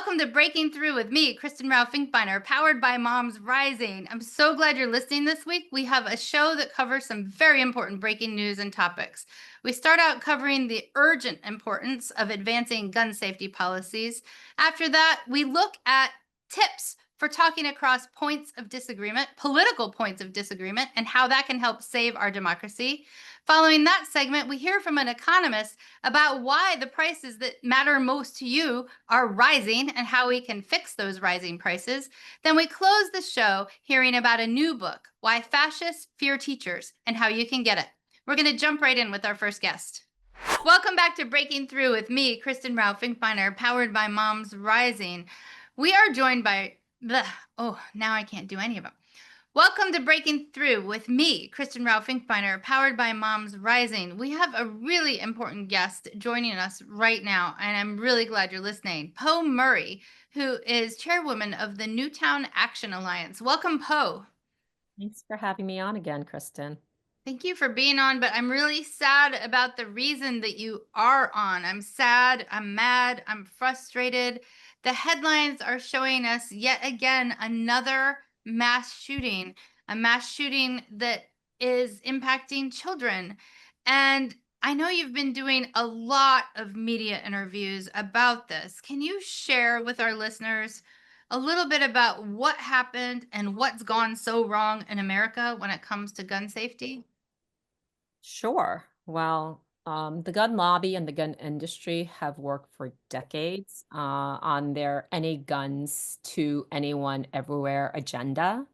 Welcome to Breaking Through with me, Kristen Rao Finkbeiner, powered by MomsRising. I'm so glad you're listening this week. We have a show that covers some very important breaking news and topics. We start out covering the urgent importance of advancing gun safety policies. After that, we look at tips for talking across points of disagreement, political points of disagreement, and how that can help save our democracy. Following that segment, we hear from an economist about why the prices that matter most to you are rising and how we can fix those rising prices. Then we close the show hearing about a new book, Why Fascists Fear Teachers, and how you can get it. We're going to jump right in with our first guest. Welcome back to Breaking Through with me, Kristen Rao Finkbeiner, powered by MomsRising. We are joined by, now I can't do any of them. Welcome to Breaking Through with me, Kristen Rao Finkbeiner, powered by MomsRising. We have a really important guest joining us right now, and I'm really glad you're listening. Poe Murray, who is chairwoman of the Newtown Action Alliance. Welcome, Poe. Thanks for having me on again, Kristen. Thank you for being on, but I'm really sad about the reason that you are on. I'm sad, I'm mad, I'm frustrated. The headlines are showing us yet again another mass shooting, a mass shooting that is impacting children. And I know you've been doing a lot of media interviews about this. Can you share with our listeners a little bit about what happened and what's gone so wrong in America when it comes to gun safety? Sure. Well, the gun lobby and the gun industry have worked for decades on their any guns to anyone everywhere agenda.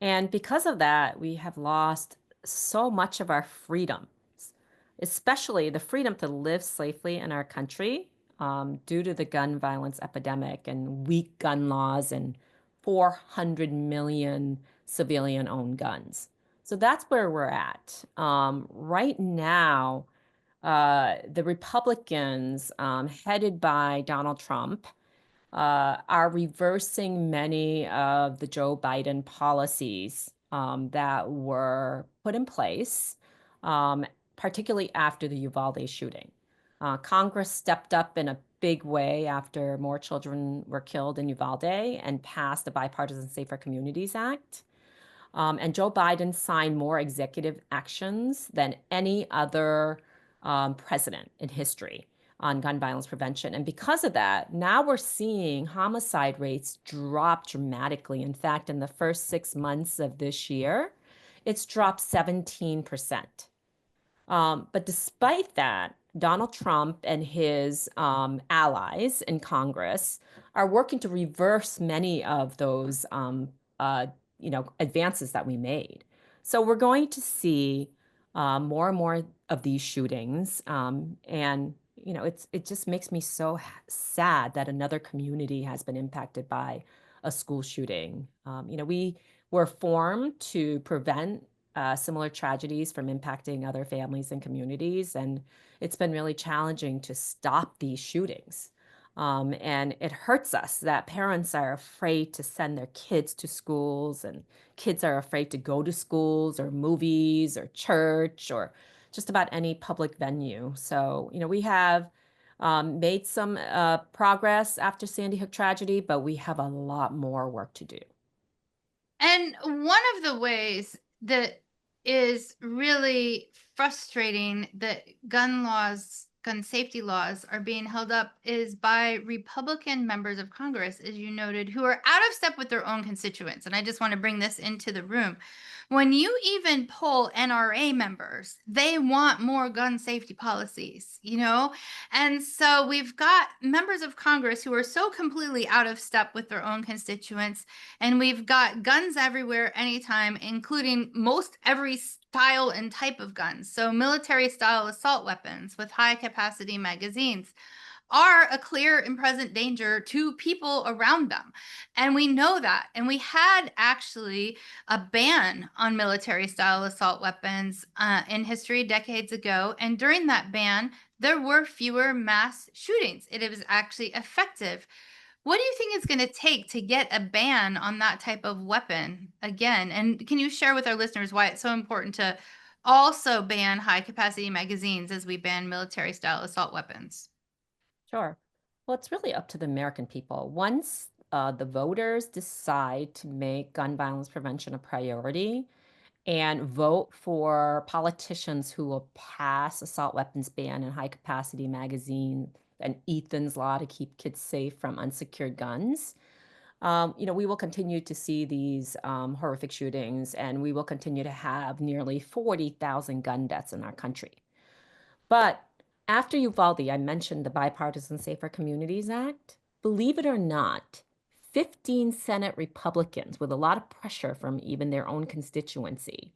And because of that, we have lost so much of our freedoms, especially the freedom to live safely in our country due to the gun violence epidemic and weak gun laws and 400 million civilian owned guns. So that's where we're at. Right now, the Republicans, headed by Donald Trump, are reversing many of the Joe Biden policies that were put in place, particularly after the Uvalde shooting. Congress stepped up in a big way after more children were killed in Uvalde and passed the Bipartisan Safer Communities Act. And Joe Biden signed more executive actions than any other president in history on gun violence prevention. And because of that, now we're seeing homicide rates drop dramatically. In fact, in the first 6 months of this year, it's dropped 17%. But despite that, Donald Trump and his allies in Congress are working to reverse many of those advances that we made. So we're going to see more and more of these shootings, and it just makes me so sad that another community has been impacted by a school shooting. We were formed to prevent similar tragedies from impacting other families and communities, and it's been really challenging to stop these shootings. And it hurts us that parents are afraid to send their kids to schools, and kids are afraid to go to schools or movies or church or just about any public venue. So, we have made some progress after Sandy Hook tragedy, but we have a lot more work to do. And one of the ways that is really frustrating that gun safety laws are being held up is by Republican members of Congress, as you noted, who are out of step with their own constituents. And I just want to bring this into the room. When you even poll NRA members, they want more gun safety policies. And so we've got members of Congress who are so completely out of step with their own constituents. And we've got guns everywhere, anytime, including most every style and type of guns. So military style assault weapons with high capacity magazines are a clear and present danger to people around them. And we know that. And we had actually a ban on military style assault weapons in history decades ago. And during that ban, there were fewer mass shootings. It was actually effective. What do you think it's going to take to get a ban on that type of weapon again? And can you share with our listeners why it's so important to also ban high capacity magazines as we ban military style assault weapons? Sure. Well, it's really up to the American people. Once the voters decide to make gun violence prevention a priority and vote for politicians who will pass assault weapons ban and high capacity magazine and Ethan's law to keep kids safe from unsecured guns, we will continue to see these horrific shootings, and we will continue to have nearly 40,000 gun deaths in our country. But after Uvalde, I mentioned the Bipartisan Safer Communities Act. Believe it or not, 15 Senate Republicans, with a lot of pressure from even their own constituency,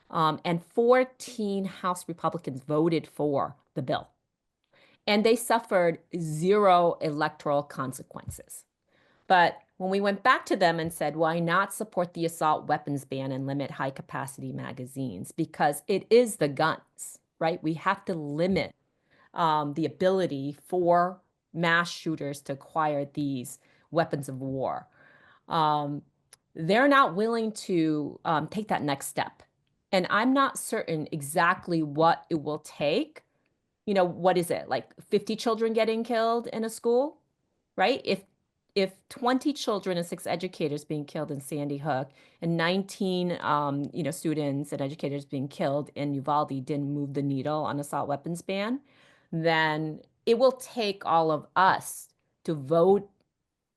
and 14 House Republicans voted for the bill. And they suffered zero electoral consequences. But when we went back to them and said, why not support the assault weapons ban and limit high capacity magazines? Because it is the guns, right? We have to limit the ability for mass shooters to acquire these weapons of war. Um, they're not willing to take that next step. And I'm not certain exactly what it will take. What is it, like 50 children getting killed in a school, right? If 20 children and 6 educators being killed in Sandy Hook and 19 students and educators being killed in Uvalde didn't move the needle on assault weapons ban, then it will take all of us to vote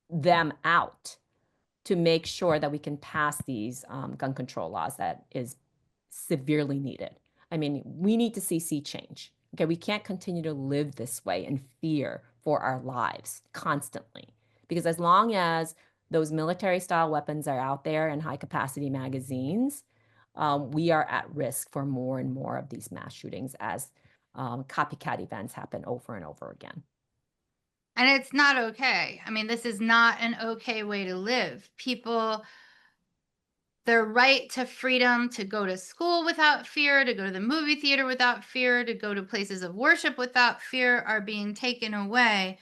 them out to make sure that we can pass these gun control laws that is severely needed. I mean, we need to see sea change. Okay, we can't continue to live this way in fear for our lives constantly. Because as long as those military style weapons are out there in high capacity magazines, we are at risk for more and more of these mass shootings as copycat events happen over and over again. And it's not okay. I mean, this is not an okay way to live. People, their right to freedom to go to school without fear, to go to the movie theater without fear, to go to places of worship without fear are being taken away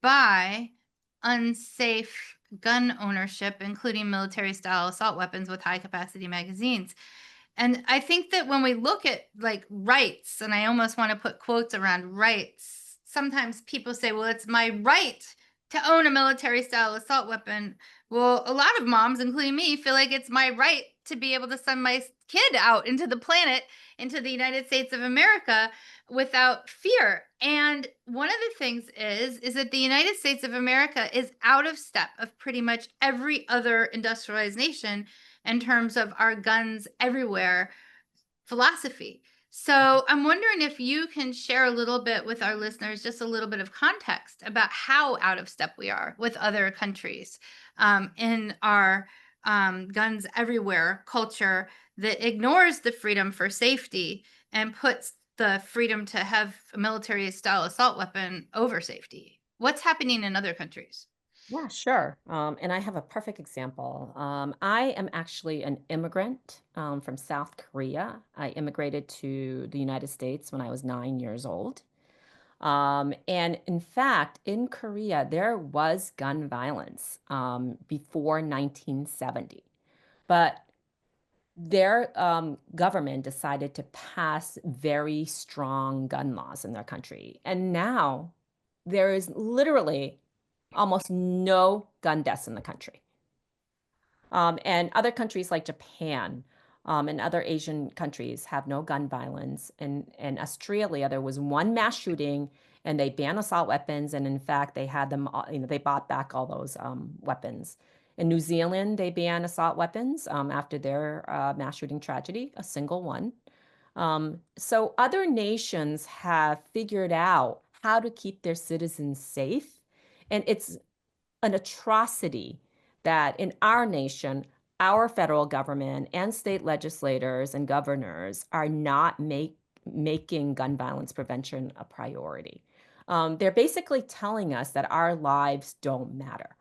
by unsafe gun ownership, including military style assault weapons with high capacity magazines. And I think that when we look at like rights, and I almost want to put quotes around rights, sometimes people say, well, it's my right to own a military style assault weapon. Well, a lot of moms, including me, feel like it's my right to be able to send my kid out into the planet, into the United States of America without fear. And one of the things is that the United States of America is out of step of pretty much every other industrialized nation in terms of our guns everywhere philosophy. So I'm wondering if you can share a little bit with our listeners, just a little bit of context about how out of step we are with other countries in our guns everywhere culture that ignores the freedom for safety and puts the freedom to have a military style assault weapon over safety. What's happening in other countries? Yeah, sure. And I have a perfect example. I am actually an immigrant from South Korea. I immigrated to the United States when I was 9 years old. And in fact, in Korea, there was gun violence before 1970. But their government decided to pass very strong gun laws in their country. And now there is literally almost no gun deaths in the country. And other countries like Japan and other Asian countries have no gun violence. In Australia, there was one mass shooting and they banned assault weapons. And in fact, they had them, they bought back all those weapons. In New Zealand, they banned assault weapons after their mass shooting tragedy, a single one. So other nations have figured out how to keep their citizens safe. And it's an atrocity that in our nation, our federal government and state legislators and governors are not making gun violence prevention a priority. They're basically telling us that our lives don't matter.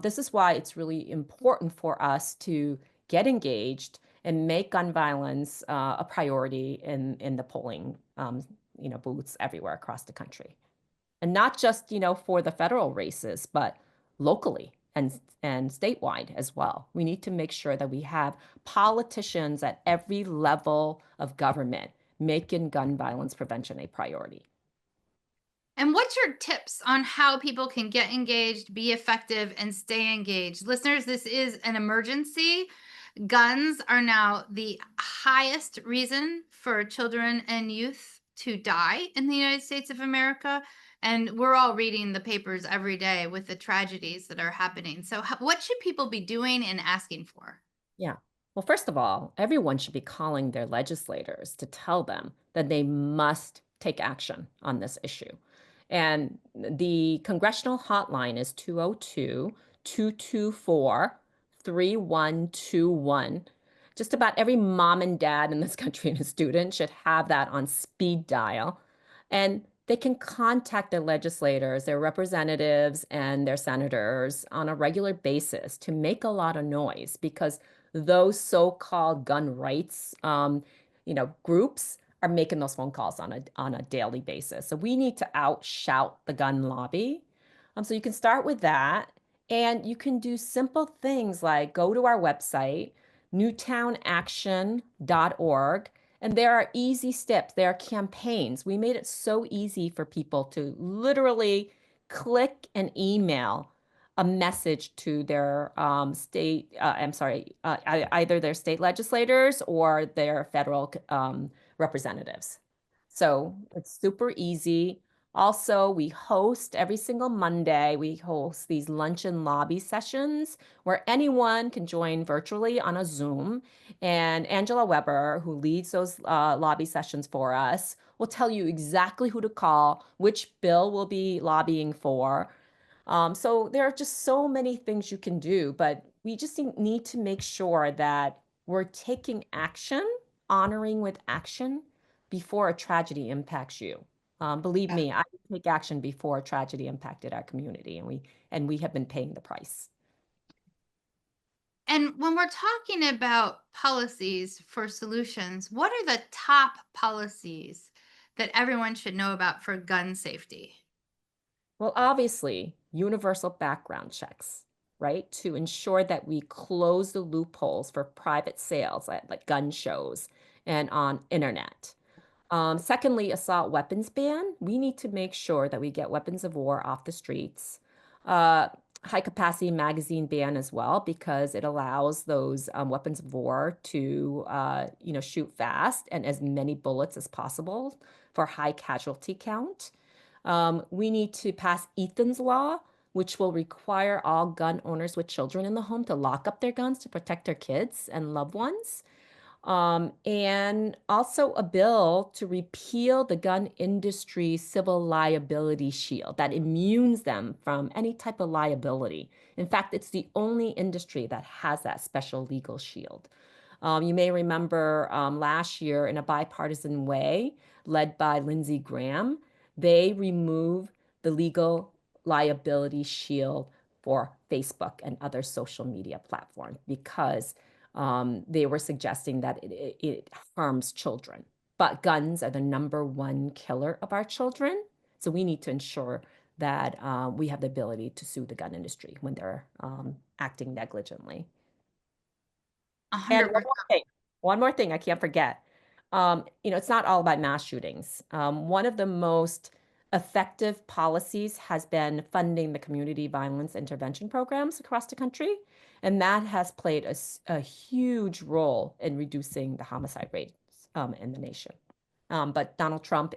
This is why it's really important for us to get engaged and make gun violence a priority in the polling booths everywhere across the country, and not just for the federal races, but locally and statewide as well. We need to make sure that we have politicians at every level of government making gun violence prevention a priority. And what's your tips on how people can get engaged, be effective, and stay engaged? Listeners, this is an emergency. Guns are now the highest reason for children and youth to die in the United States of America. And we're all reading the papers every day with the tragedies that are happening. So, what should people be doing and asking for? Yeah. Well, first of all, everyone should be calling their legislators to tell them that they must take action on this issue. And the congressional hotline is 202-224-3121. Just about every mom and dad in this country and a student should have that on speed dial. And they can contact their legislators, their representatives, and their senators on a regular basis to make a lot of noise because those so-called gun rights, groups are making those phone calls on a daily basis. So we need to outshout the gun lobby. So you can start with that, and you can do simple things like go to our website, newtownaction.org, and there are easy steps. There are campaigns. We made it so easy for people to literally click and email a message to their either their state legislators or their federal representatives. So it's super easy. Also, we host every single Monday, we host these lunch and lobby sessions where anyone can join virtually on a Zoom. And Angela Weber, who leads those lobby sessions for us, will tell you exactly who to call, which bill we'll be lobbying for. So there are just so many things you can do, but we just need to make sure that we're taking action, honoring with action before a tragedy impacts you. Believe Yeah. me, I take action before a tragedy impacted our community, and we have been paying the price. And when we're talking about policies for solutions, what are the top policies that everyone should know about for gun safety? Well, obviously, universal background checks, right? To ensure that we close the loopholes for private sales at like gun shows and on internet. Secondly, assault weapons ban. We need to make sure that we get weapons of war off the streets. Uh, High capacity magazine ban as well, because it allows those weapons of war to, shoot fast and as many bullets as possible for high casualty count. We need to pass Ethan's Law, which will require all gun owners with children in the home to lock up their guns to protect their kids and loved ones. And also a bill to repeal the gun industry civil liability shield that immunes them from any type of liability. In fact, it's the only industry that has that special legal shield. You may remember last year, in a bipartisan way, led by Lindsey Graham, they removed the legal liability shield for Facebook and other social media platforms because they were suggesting that it harms children. But guns are the number one killer of our children. So we need to ensure that we have the ability to sue the gun industry when they're acting negligently. And 100%. one more thing I can't forget. It's not all about mass shootings. One of the most effective policies has been funding the community violence intervention programs across the country, and that has played a huge role in reducing the homicide rates in the nation. But Donald Trump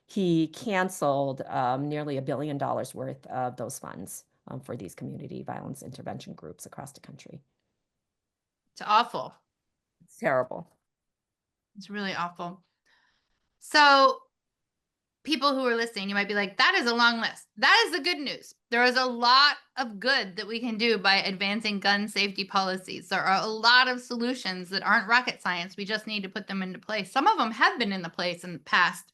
he canceled nearly $1 billion worth of those funds for these community violence intervention groups across the country. It's awful. It's terrible. It's really awful. So, people who are listening, you might be like, that is a long list. That is the good news. There is a lot of good that we can do by advancing gun safety policies. There are a lot of solutions that aren't rocket science. We just need to put them into place. Some of them have been in the place in the past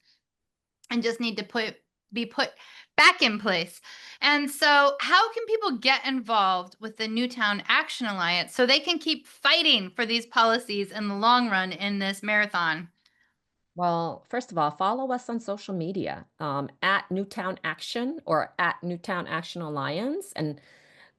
and just need to be put back in place. And so, how can people get involved with the Newtown Action Alliance so they can keep fighting for these policies in the long run in this marathon? Well, first of all, follow us on social media at Newtown Action or at Newtown Action Alliance, and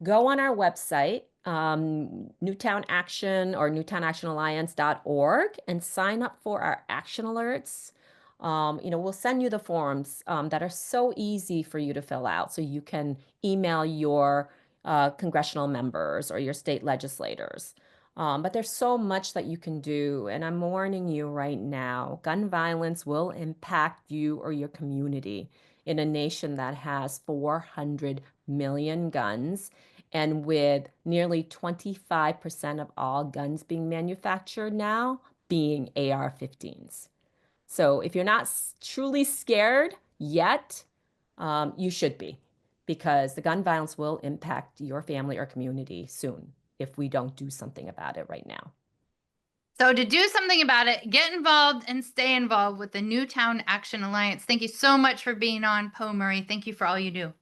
go on our website, Newtown Action or newtownactionalliance.org, and sign up for our action alerts. We'll send you the forms that are so easy for you to fill out so you can email your congressional members or your state legislators. But there's so much that you can do. And I'm warning you right now, gun violence will impact you or your community in a nation that has 400 million guns. And with nearly 25% of all guns being manufactured now being AR-15s. So if you're not truly scared yet, you should be, because the gun violence will impact your family or community soon if we don't do something about it right now. So to do something about it, get involved and stay involved with the Newtown Action Alliance. Thank you so much for being on, Poe Murray. Thank you for all you do.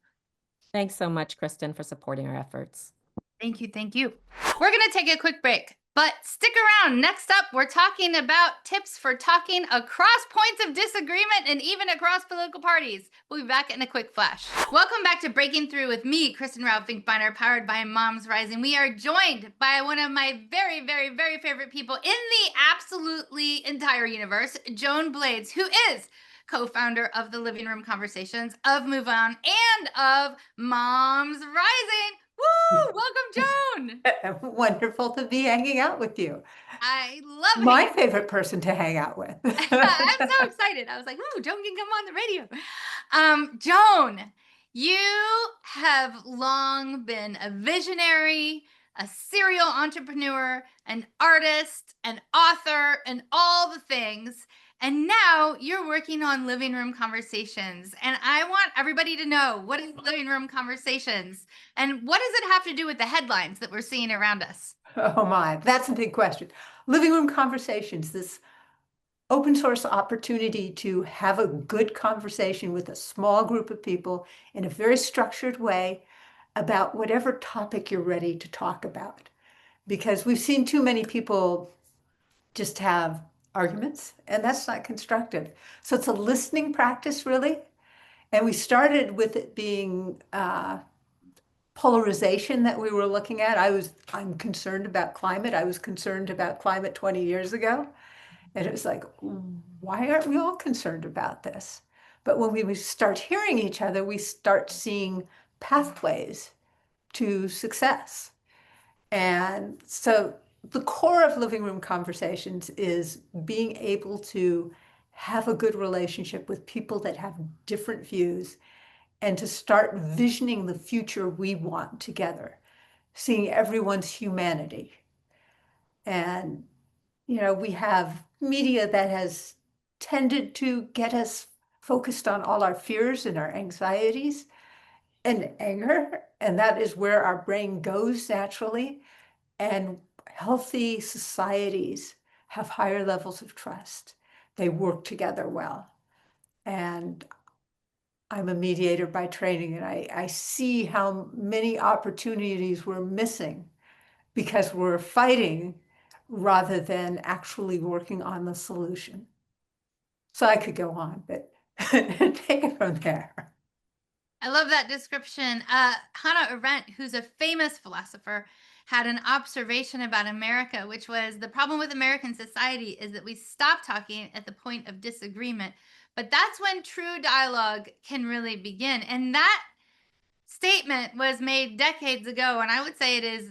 Thanks so much, Kristen, for supporting our efforts. Thank you. Thank you. We're going to take a quick break, but stick around. Next up, we're talking about tips for talking across points of disagreement and even across political parties. We'll be back in a quick flash. Welcome back to Breaking Through with me, Kristen Rao Finkbeiner, powered by MomsRising. We are joined by one of my very, very, very favorite people in the absolutely entire universe, Joan Blades, who is co-founder of the Living Room Conversations, of MoveOn, and of Moms Rising. Woo! Welcome, Joan. Wonderful to be hanging out with you. I love My hanging. favorite person to hang out with. I'm so excited. I was like, "Ooh, Joan can come on the radio." Joan, you have long been a visionary, a serial entrepreneur, an artist, an author, and all the things. And now you're working on Living Room Conversations. And I want everybody to know, what is Living Room Conversations? And what does it have to do with the headlines that we're seeing around us? Oh my, that's a big question. Living Room Conversations, this open source opportunity to have a good conversation with a small group of people in a very structured way about whatever topic you're ready to talk about. Because we've seen too many people just have arguments, and that's not constructive. So it's a listening practice, really. And we started with it being polarization that we were looking at. I'm concerned about climate. I was concerned about climate 20 years ago. And it was like, why aren't we all concerned about this? But when we start hearing each other, we start seeing pathways to success. And so the core of living room conversations is being able to have a good relationship with people that have different views and to start visioning the future we want together, seeing everyone's humanity. And, we have media that has tended to get us focused on all our fears and our anxieties and anger, and that is where our brain goes naturally. And healthy societies have higher levels of trust. They work together well. And I'm a mediator by training, and I see how many opportunities we're missing because we're fighting rather than actually working on the solution. So I could go on, but take it from there. I love that description. Hannah Arendt, who's a famous philosopher, had an observation about America, which was the problem with American society is that we stop talking at the point of disagreement. But that's when true dialogue can really begin. And that statement was made decades ago, and I would say it is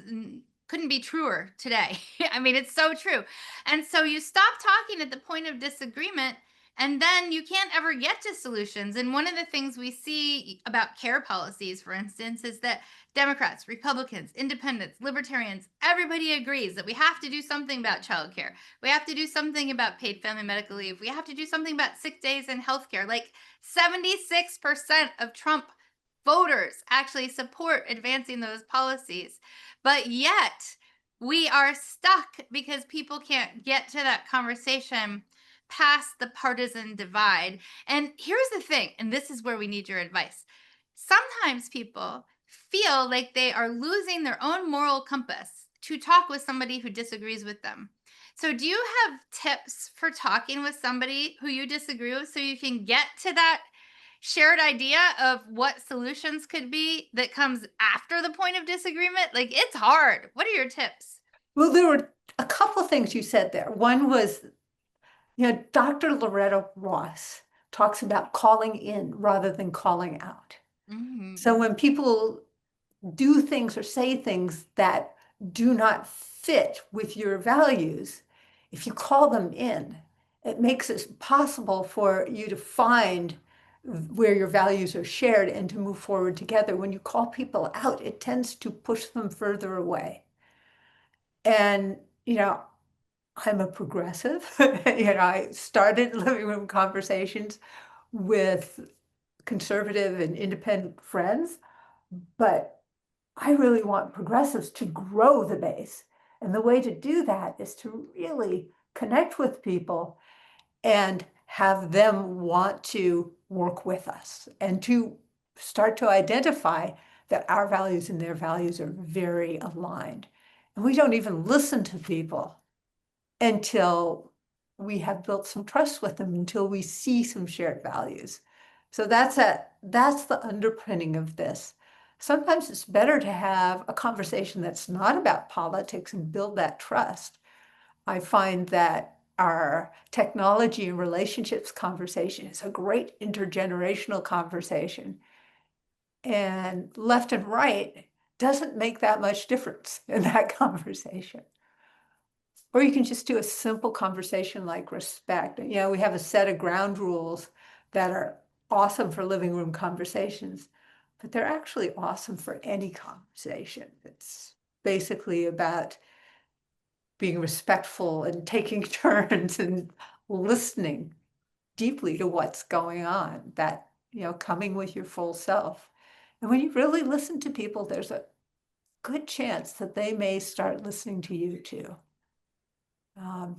couldn't be truer today. I mean, it's so true. And so you stop talking at the point of disagreement, and then you can't ever get to solutions. And one of the things we see about care policies, for instance, is that Democrats, Republicans, independents, libertarians, everybody agrees that we have to do something about childcare. We have to do something about paid family medical leave. We have to do something about sick days and healthcare. Like 76% of Trump voters actually support advancing those policies. But yet we are stuck because people can't get to that conversation past the partisan divide. And here's the thing, and this is where we need your advice. Sometimes people feel like they are losing their own moral compass to talk with somebody who disagrees with them. So, do you have tips for talking with somebody who you disagree with so you can get to that shared idea of what solutions could be that comes after the point of disagreement? Like, it's hard. What are your tips? Well, there were a couple of things you said there. One was Dr. Loretta Ross talks about calling in rather than calling out. So when people do things or say things that do not fit with your values, if you call them in, it makes it possible for you to find where your values are shared and to move forward together. When you call people out, it tends to push them further away. And, I'm a progressive. I started living room conversations with conservative and independent friends, but I really want progressives to grow the base. And the way to do that is to really connect with people and have them want to work with us and to start to identify that our values and their values are very aligned. And we don't even listen to people until we have built some trust with them, until we see some shared values. So that's the underpinning of this. Sometimes it's better to have a conversation that's not about politics and build that trust. I find that our technology and relationships conversation is a great intergenerational conversation. And left and right doesn't make that much difference in that conversation. Or you can just do a simple conversation like respect. We have a set of ground rules that are awesome for living room conversations, but they're actually awesome for any conversation. It's basically about being respectful and taking turns and listening deeply to what's going on, that, coming with your full self. And when you really listen to people, there's a good chance that they may start listening to you too. And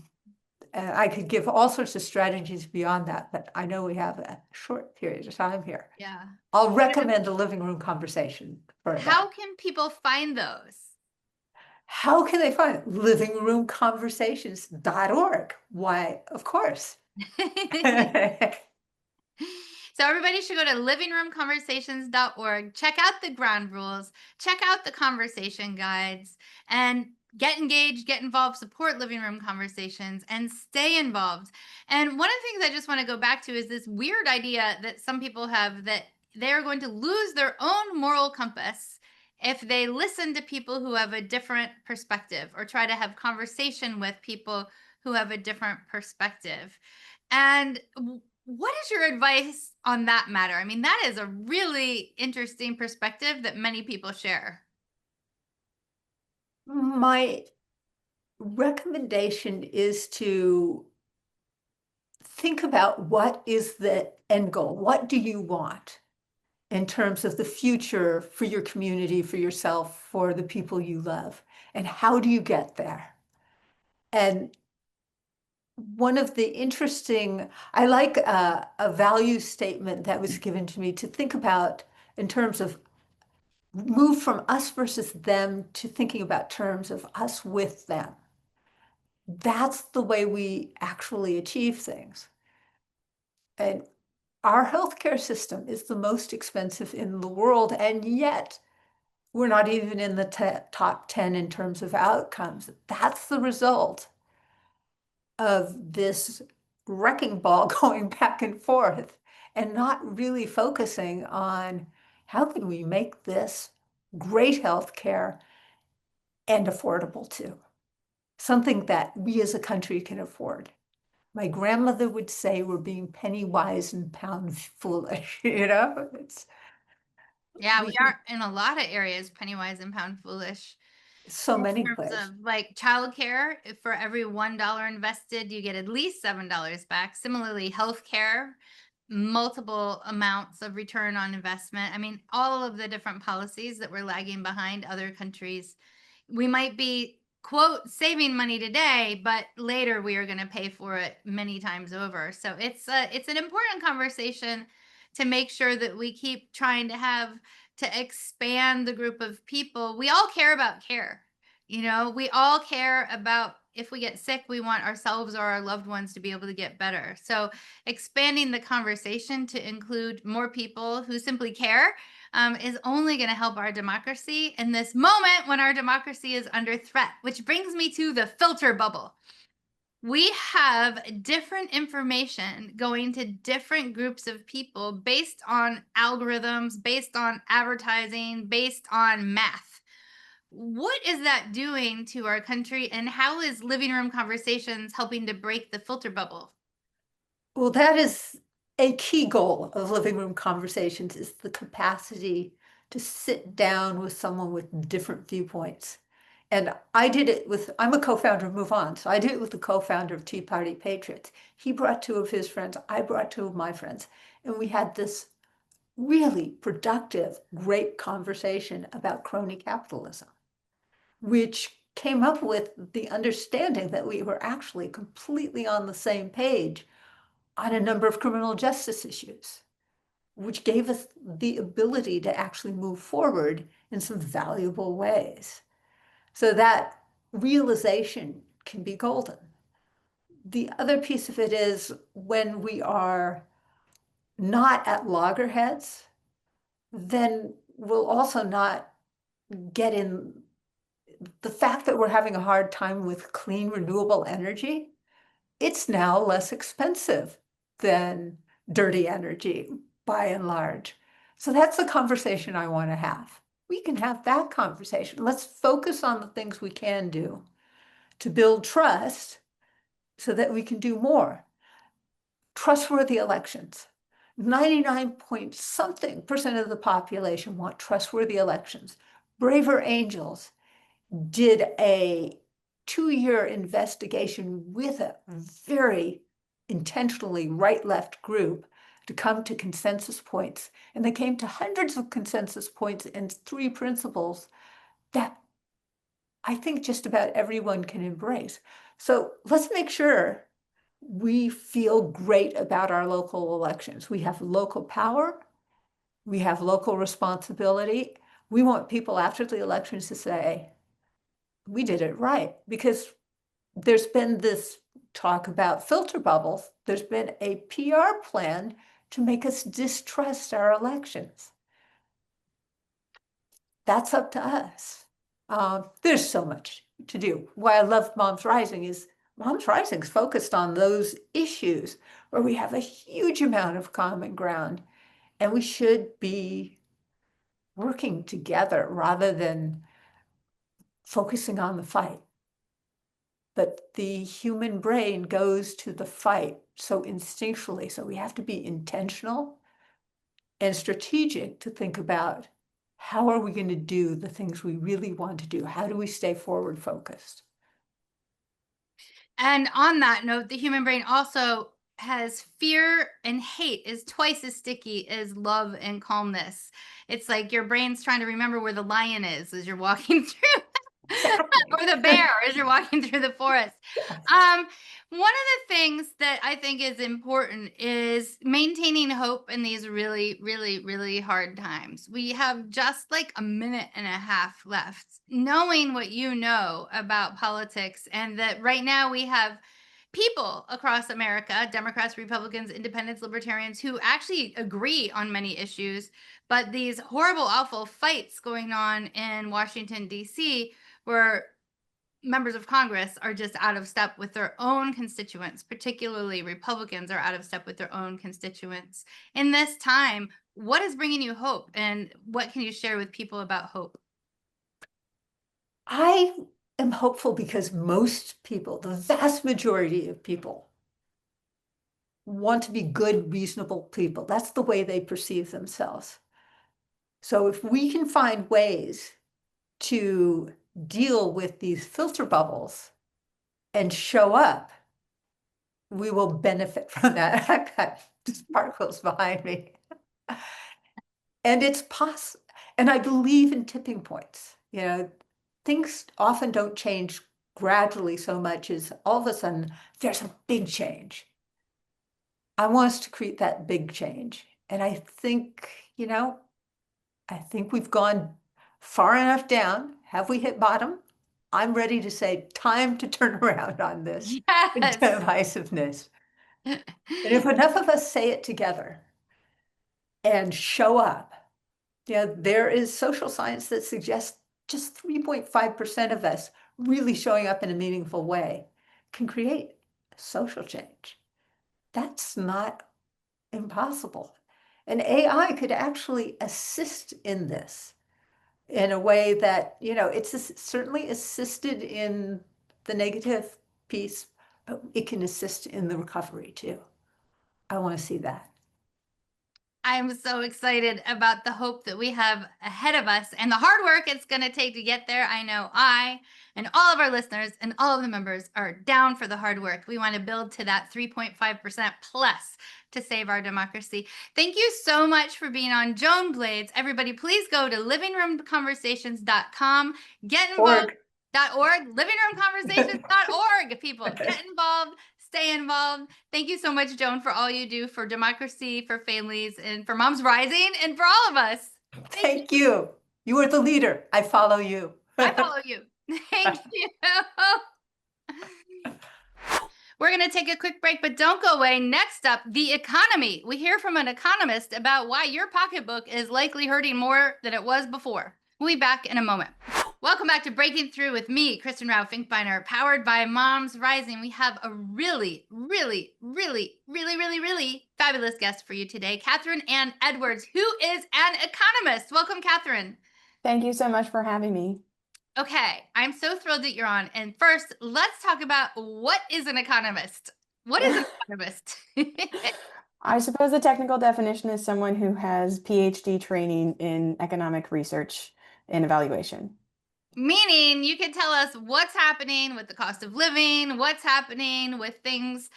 I could give all sorts of strategies beyond that, but I know we have a short period of time here. Yeah. I'll recommend a living room conversation for that. How can people find those? How can they find it? Livingroomconversations.org. Why, of course. So everybody should go to livingroomconversations.org, check out the ground rules, check out the conversation guides, and get engaged, get involved, support living room conversations, and stay involved. And one of the things I just want to go back to is this weird idea that some people have that they're going to lose their own moral compass if they listen to people who have a different perspective or try to have conversation with people who have a different perspective. And what is your advice on that matter? I mean, that is a really interesting perspective that many people share. My recommendation is to think about what is the end goal. What do you want in terms of the future for your community, for yourself, for the people you love? And how do you get there? And one of the I like a value statement that was given to me to think about in terms of move from us versus them to thinking about terms of us with them. That's the way we actually achieve things. And our healthcare system is the most expensive in the world, and yet we're not even in the top 10 in terms of outcomes. That's the result of this wrecking ball going back and forth and not really focusing on how can we make this great healthcare and affordable too. Something that we as a country can afford. My grandmother would say we're being penny wise and pound foolish, It's Yeah, we are in a lot of areas penny wise and pound foolish. So In many terms places. of like childcare, for every $1 invested, you get at least $7 back. Similarly, healthcare, multiple amounts of return on investment. I mean, all of the different policies that we're lagging behind other countries. We might be, quote, saving money today, but later we are going to pay for it many times over. So it's an important conversation to make sure that we keep trying to expand the group of people. We all care about care. We all care about if we get sick, we want ourselves or our loved ones to be able to get better. So expanding the conversation to include more people who simply care is only going to help our democracy in this moment when our democracy is under threat, which brings me to the filter bubble. we have different information going to different groups of people based on algorithms, based on advertising, based on math. What is that doing to our country, and how is living room conversations helping to break the filter bubble? Well, that is a key goal of living room conversations, is the capacity to sit down with someone with different viewpoints. And I did it with, I'm a co-founder of MoveOn, so I did it with the co-founder of Tea Party Patriots. He brought two of his friends, I brought two of my friends, and we had this really productive, great conversation about crony capitalism, which came up with the understanding that we were actually completely on the same page on a number of criminal justice issues, which gave us the ability to actually move forward in some valuable ways. So that realization can be golden. The other piece of it is when we are not at loggerheads, then we'll also not get in the fact that we're having a hard time with clean, renewable energy. It's now less expensive than dirty energy by and large. So that's the conversation I want to have. We can have that conversation. Let's focus on the things we can do to build trust so that we can do more. Trustworthy elections. 99 point something percent of the population want trustworthy elections. Braver Angels did a 2-year investigation with a very intentionally right-left group to come to consensus points. And they came to hundreds of consensus points and 3 principles that I think just about everyone can embrace. So let's make sure we feel great about our local elections. We have local power. We have local responsibility. We want people after the elections to say, we did it right, because there's been this talk about filter bubbles. There's been a PR plan to make us distrust our elections. That's up to us. There's so much to do. Why I love Moms Rising is Moms Rising is focused on those issues where we have a huge amount of common ground, and we should be working together rather than focusing on the fight. But the human brain goes to the fight so instinctually. So we have to be intentional and strategic to think about, how are we going to do the things we really want to do? How do we stay forward focused? And on that note, the human brain also has fear and hate is twice as sticky as love and calmness. It's like your brain's trying to remember where the lion is as you're walking through or the bear as you're walking through the forest. One of the things that I think is important is maintaining hope in these really, really, really hard times. We have just like a minute and a half left. Knowing what you know about politics, and that right now we have people across America, Democrats, Republicans, independents, libertarians, who actually agree on many issues, but these horrible, awful fights going on in Washington, D.C., where members of Congress are just out of step with their own constituents, particularly Republicans are out of step with their own constituents. In this time, what is bringing you hope, and what can you share with people about hope? I am hopeful because most people, the vast majority of people, want to be good, reasonable people. That's the way they perceive themselves. So if we can find ways to deal with these filter bubbles and show up, we will benefit from that. I've got sparkles behind me. And it's possible. And I believe in tipping points. You know, things often don't change gradually so much as all of a sudden there's a big change. I want us to create that big change. And I think, I think we've gone far enough down. Have we hit bottom? I'm ready to say, time to turn around on this Yes. divisiveness. And if enough of us say it together and show up, there is social science that suggests just 3.5% of us really showing up in a meaningful way can create social change. That's not impossible. And AI could actually assist in this in a way that, it's certainly assisted in the negative piece, but it can assist in the recovery too. I want to see that. I'm so excited about the hope that we have ahead of us and the hard work it's going to take to get there. I know I and all of our listeners and all of the members are down for the hard work. We want to build to that 3.5% plus to save our democracy. Thank you so much for being on Joan Blades. Everybody, please go to livingroomconversations.com. Get involved. .org, livingroomconversations.org. People, get involved. Stay involved. Thank you so much, Joan, for all you do for democracy, for families, and for MomsRising, and for all of us. Thank you. You are the leader. I follow you. I follow you. Thank you. We're going to take a quick break, but don't go away. Next up, the economy. We hear from an economist about why your pocketbook is likely hurting more than it was before. We'll be back in a moment. Welcome back to Breaking Through with me, Kristen Rao Finkbeiner, powered by MomsRising. We have a really fabulous guest for you today, Kathryn Ann Edwards, who is an economist. Welcome, Kathryn. Thank you so much for having me. Okay, I'm so thrilled that you're on. And first, let's talk about what is an economist? What is an economist? I suppose the technical definition is someone who has PhD training in economic research and evaluation. Meaning you can tell us what's happening with the cost of living, what's happening with things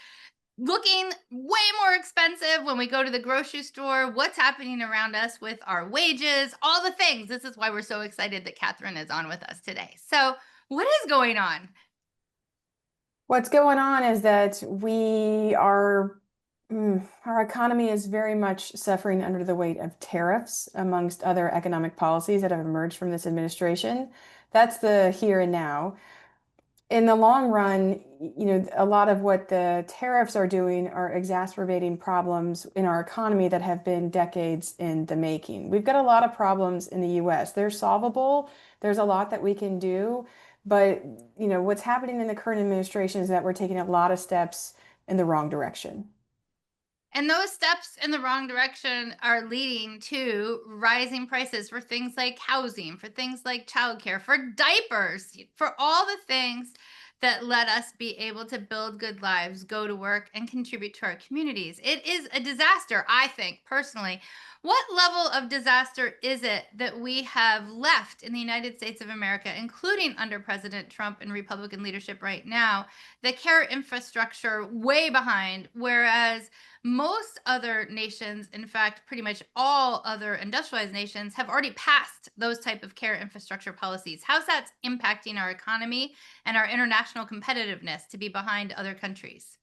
looking way more expensive when we go to the grocery store, what's happening around us with our wages, all the things. This is why we're so excited that Kathryn is on with us today. So what is going on? What's going on is that our economy is very much suffering under the weight of tariffs, amongst other economic policies that have emerged from this administration. That's the here and now. In the long run, a lot of what the tariffs are doing are exacerbating problems in our economy that have been decades in the making. We've got a lot of problems in the US. They're solvable. There's a lot that we can do. But, what's happening in the current administration is that we're taking a lot of steps in the wrong direction. And those steps in the wrong direction are leading to rising prices for things like housing, for things like childcare, for diapers, for all the things that let us be able to build good lives, go to work, and contribute to our communities. It is a disaster, I think, personally. What level of disaster is it that we have left in the United States of America, including under President Trump and Republican leadership right now, the care infrastructure way behind, whereas most other nations, in fact, pretty much all other industrialized nations, have already passed those type of care infrastructure policies. How's that impacting our economy and our international competitiveness to be behind other countries?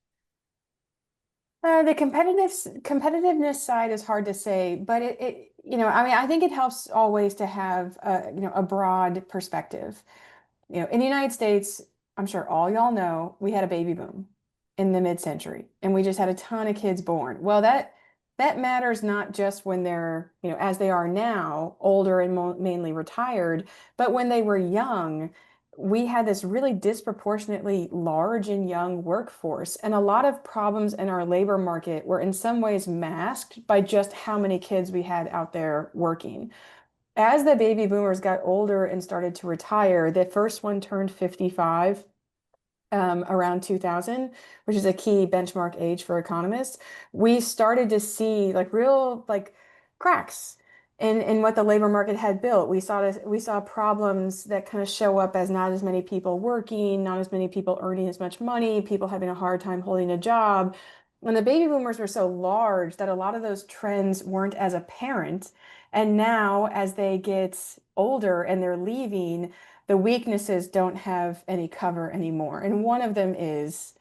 The competitiveness side is hard to say, but I think it helps always to have a broad perspective. In the United States, I'm sure all y'all know, we had a baby boom in the mid-century, and we just had a ton of kids born. Well, that matters not just when they're, as they are now, older and mainly retired, but when they were young, we had this really disproportionately large and young workforce, and a lot of problems in our labor market were in some ways masked by just how many kids we had out there working. As the baby boomers got older and started to retire, the first one turned 55 around 2000, which is a key benchmark age for economists. We started to see real cracks in what the labor market had built. We saw problems that kind of show up as not as many people working, not as many people earning as much money, people having a hard time holding a job. And the baby boomers were so large that a lot of those trends weren't as apparent. And now, as they get older and they're leaving, the weaknesses don't have any cover anymore. And one of them is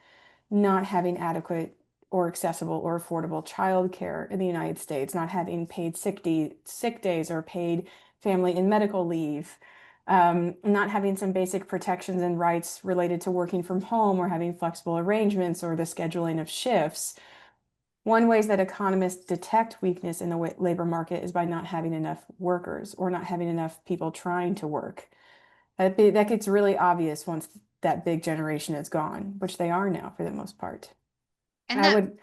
not having adequate or accessible or affordable childcare in the United States, not having paid sick days or paid family and medical leave, not having some basic protections and rights related to working from home or having flexible arrangements or the scheduling of shifts. One ways that economists detect weakness in the labor market is by not having enough workers or not having enough people trying to work. That gets really obvious once that big generation is gone, which they are now for the most part. And I would,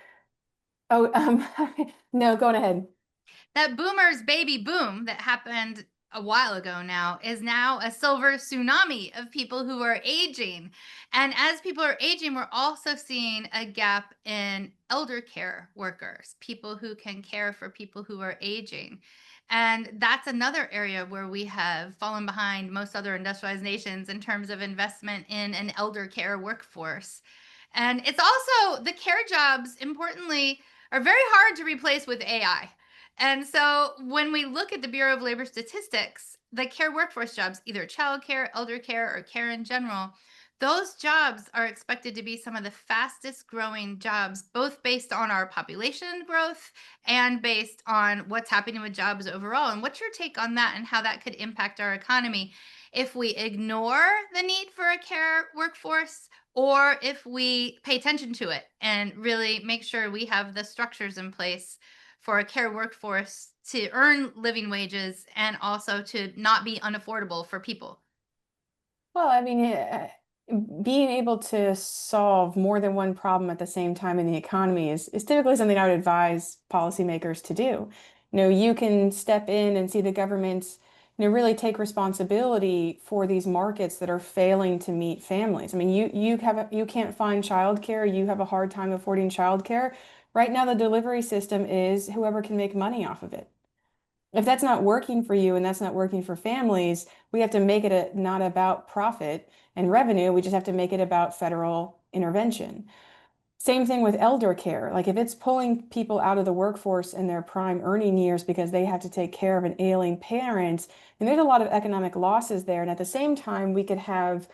oh, no, go on ahead. that boomers baby boom that happened a while ago now is now a silver tsunami of people who are aging. And as people are aging, we're also seeing a gap in elder care workers, people who can care for people who are aging. And that's another area where we have fallen behind most other industrialized nations in terms of investment in an elder care workforce. And it's also the care jobs, importantly, are very hard to replace with AI. And so when we look at the Bureau of Labor Statistics, the care workforce jobs, either childcare, elder care, or care in general, those jobs are expected to be some of the fastest growing jobs, both based on our population growth and based on what's happening with jobs overall. And what's your take on that and how that could impact our economy if we ignore the need for a care workforce, or if we pay attention to it and really make sure we have the structures in place for a care workforce to earn living wages and also to not be unaffordable for people? Well, I mean, being able to solve more than one problem at the same time in the economy is typically something I would advise policymakers to do. You can step in and see the government, really take responsibility for these markets that are failing to meet families. I mean, you can't find childcare, you have a hard time affording childcare. Right now, the delivery system is whoever can make money off of it. If that's not working for you and that's not working for families, we have to make it not about profit and revenue. We just have to make it about federal intervention. Same thing with elder care. Like if it's pulling people out of the workforce in their prime earning years because they have to take care of an ailing parent, and there's a lot of economic losses there. And at the same time, we could have,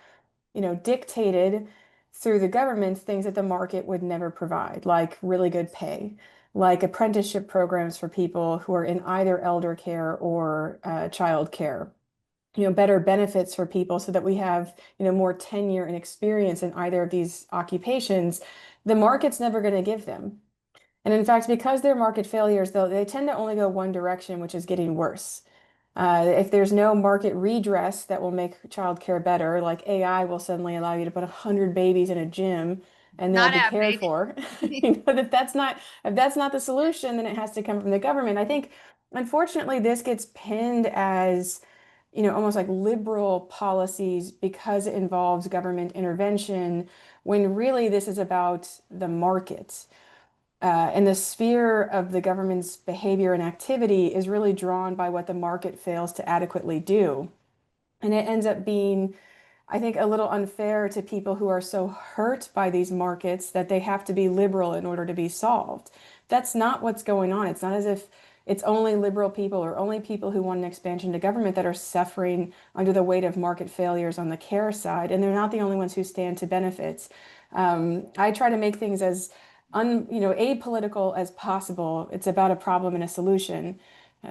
dictated through the government things that the market would never provide, like really good pay, like apprenticeship programs for people who are in either elder care or child care, better benefits for people so that we have, more tenure and experience in either of these occupations. The market's never going to give them. And in fact, because they're market failures, though, they tend to only go one direction, which is getting worse. If there's no market redress that will make childcare better, like AI will suddenly allow you to put 100 babies in a gym and they'll Not be cared happening. for. If that's not the solution, then it has to come from the government. I think, unfortunately, this gets pinned as, almost like liberal policies because it involves government intervention, when really this is about the market. And the sphere of the government's behavior and activity is really drawn by what the market fails to adequately do. And it ends up being, I think, a little unfair to people who are so hurt by these markets that they have to be liberal in order to be solved. That's not what's going on. It's not as if it's only liberal people or only people who want an expansion to government that are suffering under the weight of market failures on the care side, and they're not the only ones who stand to benefit. I try to make things as apolitical as possible. It's about a problem and a solution.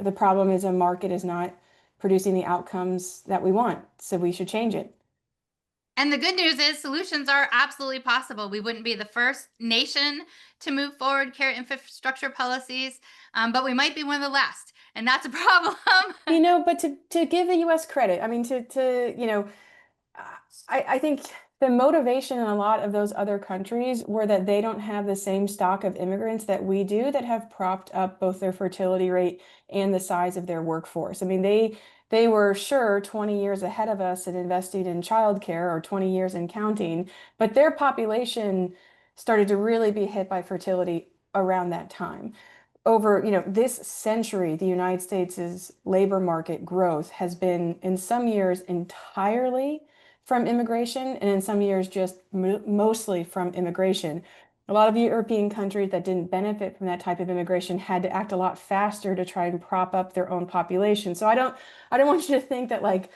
The problem is a market is not producing the outcomes that we want, so we should change it. And the good news is solutions are absolutely possible. We wouldn't be the first nation to move forward care infrastructure policies, but we might be one of the last. And that's a problem. But to give the US credit, I mean, I think the motivation in a lot of those other countries were that they don't have the same stock of immigrants that we do that have propped up both their fertility rate and the size of their workforce. I mean, they were sure 20 years ahead of us in investing in childcare, or 20 years in counting, but their population started to really be hit by fertility around that time. Over, this century, the United States' labor market growth has been in some years entirely from immigration, and in some years just mostly from immigration. A lot of European countries that didn't benefit from that type of immigration had to act a lot faster to try and prop up their own population. So I don't want you to think that, like,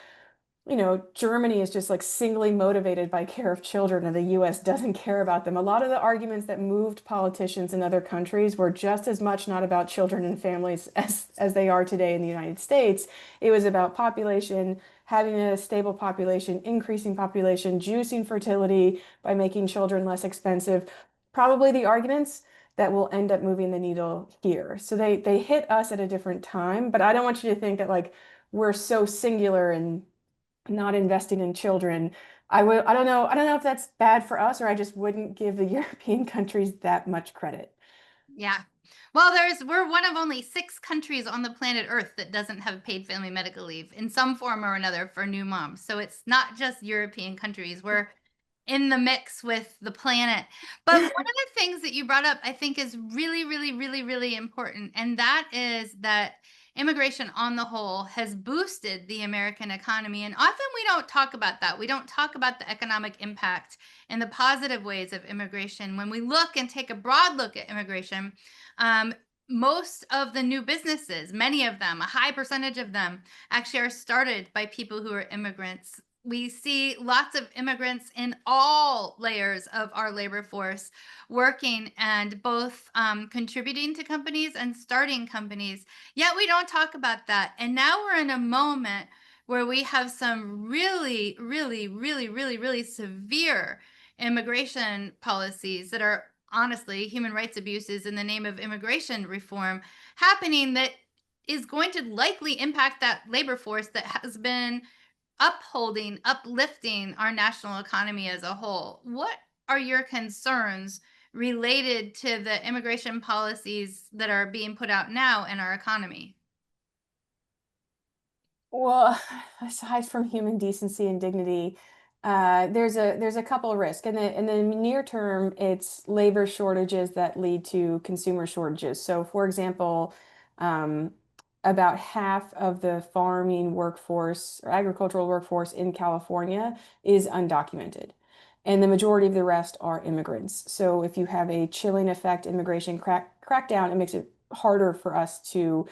Germany is just like singly motivated by care of children and the US doesn't care about them. A lot of the arguments that moved politicians in other countries were just as much not about children and families as they are today in the United States. It was about population, having a stable population, increasing population, juicing fertility by making children less expensive. Probably the arguments that will end up moving the needle here. So they hit us at a different time, but I don't want you to think that, like, we're so singular and not investing in children. I don't know if that's bad for us, or I just wouldn't give the European countries that much credit. Yeah. Well, we're one of only 6 countries on the planet Earth that doesn't have paid family medical leave in some form or another for new moms. So it's not just European countries. We're in the mix with the planet. But one of the things that you brought up, I think, is really, really, really, really important. And that is that immigration on the whole has boosted the American economy. And often we don't talk about that. We don't talk about the economic impact and the positive ways of immigration. When we look and take a broad look at immigration, most of the new businesses, many of them, a high percentage of them, actually are started by people who are immigrants. We see lots of immigrants in all layers of our labor force working and both contributing to companies and starting companies. Yet we don't talk about that. And now we're in a moment where we have some really, really, really, really, really severe immigration policies that are honestly human rights abuses in the name of immigration reform happening that is going to likely impact that labor force that has been upholding, uplifting our national economy as a whole. What are your concerns related to the immigration policies that are being put out now in our economy? Well, aside from human decency and dignity, there's a couple of risks. In the near term, it's labor shortages that lead to consumer shortages. So, for example, um, about half of the farming workforce or agricultural workforce in California is undocumented, and the majority of the rest are immigrants. So, if you have a chilling effect immigration crackdown, it makes it harder for us to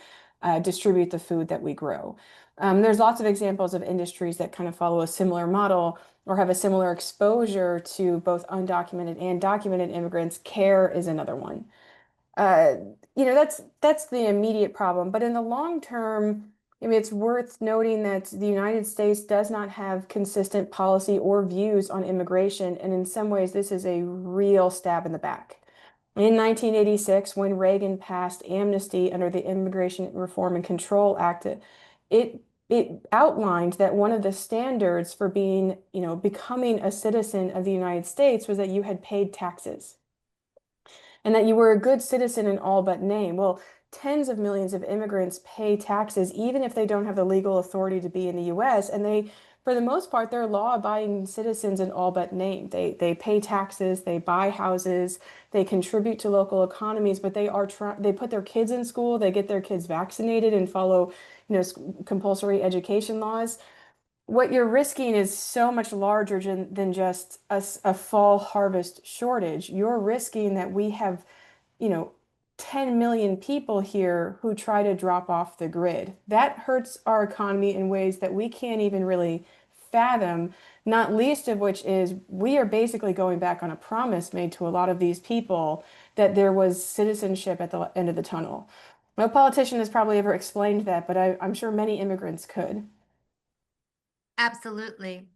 distribute the food that we grow. There's lots of examples of industries that kind of follow a similar model or have a similar exposure to both undocumented and documented immigrants. Care is another one. Uh, that's the immediate problem. But in the long term, I mean, it's worth noting that the United States does not have consistent policy or views on immigration, and in some ways, this is a real stab in the back. In 1986, when Reagan passed amnesty under the Immigration Reform and Control Act, it outlined that one of the standards for being, becoming a citizen of the United States was that you had paid taxes and that you were a good citizen in all but name. Well, tens of millions of immigrants pay taxes even if they don't have the legal authority to be in the US, and for the most part, they're law-abiding citizens in all but name. They pay taxes, they buy houses, they contribute to local economies, but they put their kids in school, they get their kids vaccinated and follow, compulsory education laws. What you're risking is so much larger than just a fall harvest shortage. You're risking that we have, you know, 10 million people here who try to drop off the grid. That hurts our economy in ways that we can't even really fathom, not least of which is we are basically going back on a promise made to a lot of these people that there was citizenship at the end of the tunnel. No politician has probably ever explained that, but I'm sure many immigrants could. Absolutely.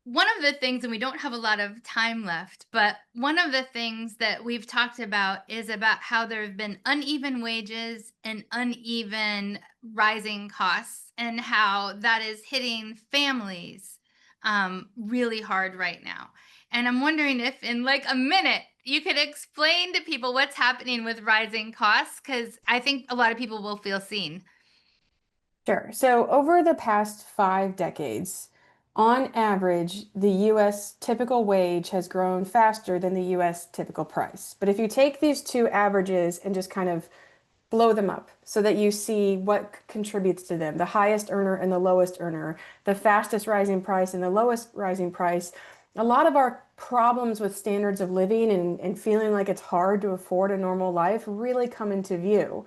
One of the things, and we don't have a lot of time left, but one of the things that we've talked about is about how there have been uneven wages and uneven rising costs, and how that is hitting families really hard right now. And I'm wondering if, in like a minute, you could explain to people what's happening with rising costs, because I think a lot of people will feel seen. Sure. So over the past 5 decades, on average, the US typical wage has grown faster than the US typical price. But if you take these two averages and just kind of blow them up so that you see what contributes to them, the highest earner and the lowest earner, the fastest rising price and the lowest rising price, a lot of our problems with standards of living and feeling like it's hard to afford a normal life really come into view.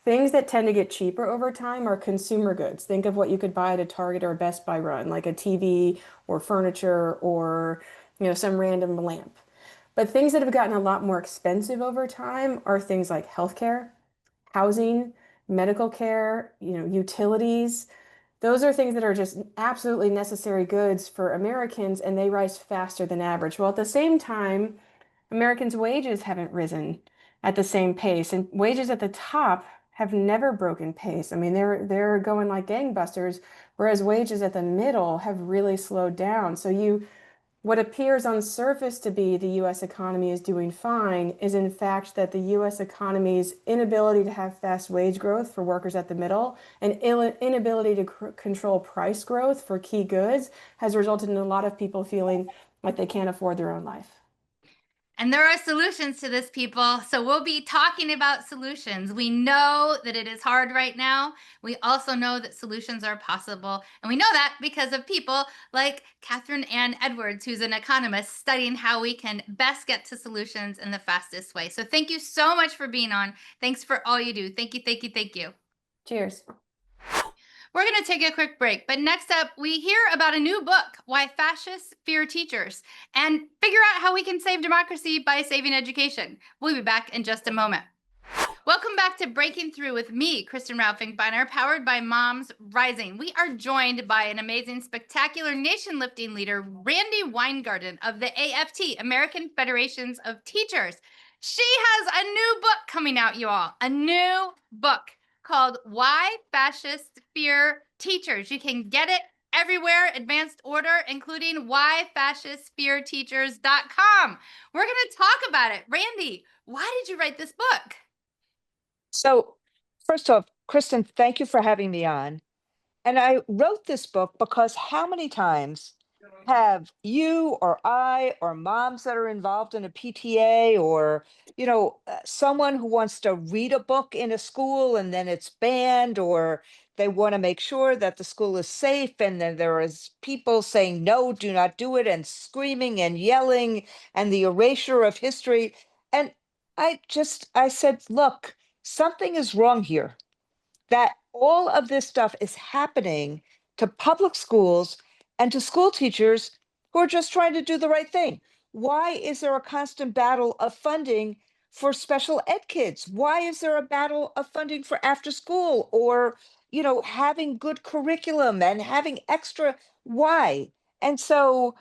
Things that tend to get cheaper over time are consumer goods. Think of what you could buy at a Target or a Best Buy run, like a TV or furniture or, some random lamp. But things that have gotten a lot more expensive over time are things like healthcare, housing, medical care, utilities. Those are things that are just absolutely necessary goods for Americans, and they rise faster than average. Well, at the same time, Americans' wages haven't risen at the same pace, and wages at the top have never broken pace. I mean, they're going like gangbusters, whereas wages at the middle have really slowed down. So what appears on surface to be the US economy is doing fine is in fact that the US economy's inability to have fast wage growth for workers at the middle and inability to control price growth for key goods has resulted in a lot of people feeling like they can't afford their own life. And there are solutions to this, people. So we'll be talking about solutions. We know that it is hard right now. We also know that solutions are possible. And we know that because of people like Kathryn Ann Edwards, who's an economist studying how we can best get to solutions in the fastest way. So thank you so much for being on. Thanks for all you do. Thank you, thank you, thank you. Cheers. We're going to take a quick break, but next up, we hear about a new book, Why Fascists Fear Teachers, and figure out how we can save democracy by saving education. We'll be back in just a moment. Welcome back to Breaking Through with me, Kristen Ralphing-Beiner, powered by Moms Rising. We are joined by an amazing, spectacular, nation-lifting leader, Randi Weingarten of the AFT, American Federations of Teachers. She has a new book coming out, you all, a new book called Why Fascists Fear Teachers. You can get it everywhere, advanced order, including whyfascistsfearteachers.com. We're going to talk about it. Randi, why did you write this book? So, first off, Kristen, thank you for having me on. And I wrote this book because how many times have you or I or moms that are involved in a PTA or, someone who wants to read a book in a school and then it's banned, or they want to make sure that the school is safe, and then there is people saying, no, do not do it, and screaming and yelling and the erasure of history. And I said, look, something is wrong here, that all of this stuff is happening to public schools and to school teachers who are just trying to do the right thing. Why is there a constant battle of funding for special ed kids? Why is there a battle of funding for after school, or, having good curriculum and having extra? Why? And so